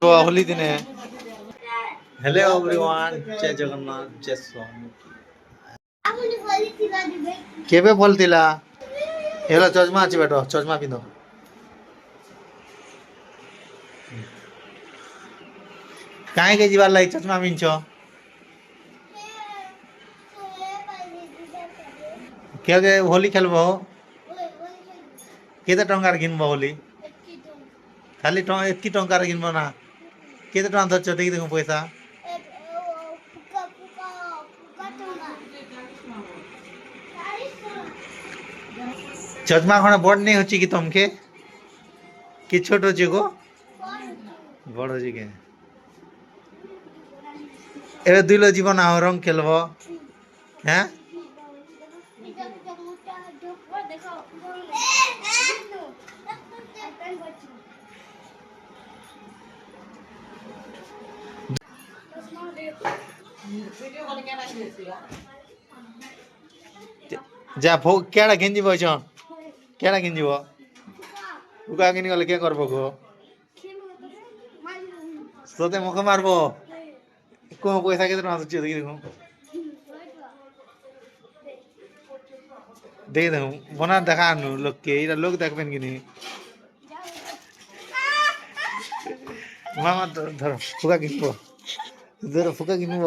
হোলি দিনে hello everyone जय जगन्नाथ जय स्वामी କେବେ ଫଳିଥିଲା ହେଲା ଚଷମା ଅଛି ବେଟ ଚଷମା ପିନ୍ଧ କାହିଁକି ଯିବାର ଲାଗି ଚଷମା ପିନ୍ଧ କେବେ ହୋଲି ଖେଳିବ କେତେ ଟଙ୍କାରେ କିଣିବ ହୋଲି ଖାଲି ଏତିକି ଟଙ୍କାରେ କିଣିବ ନା କେତେ ଟଙ୍କା ଧରିଛ ଦେଖି ଦେଖୁ ପଇସା ଚଷମା ଖଣ୍ଡେ ବଡ ନେଇ ଅଛି କି ତମକେ କି ଛୋଟ ଅଛି ଗୋ ବଡ ଅଛି କେ ଏବେ ଦୁଇଲ ଯିବ ନା ରଙ୍ଗ ଖେଳିବ হ্যাঁ যা কেডা কিনଯିବ ଛନ୍ କେଡା କିଣିଯିବ ଉକା କିଣି ଗଲେ କିଏ କରବ ଗୋ ତତେ ମକ ମାରବ କଣ ପଇସା କେତେ ଟଙ୍କା ଅଛି ଦେଖି ଦେଖୁ ଦେଖି ଦେଖୁ ବନା দেখানু লোককে এরা লোক দেখবেন কিনি মামা ধর ফুকা কিনব ধর ফুকা কিনব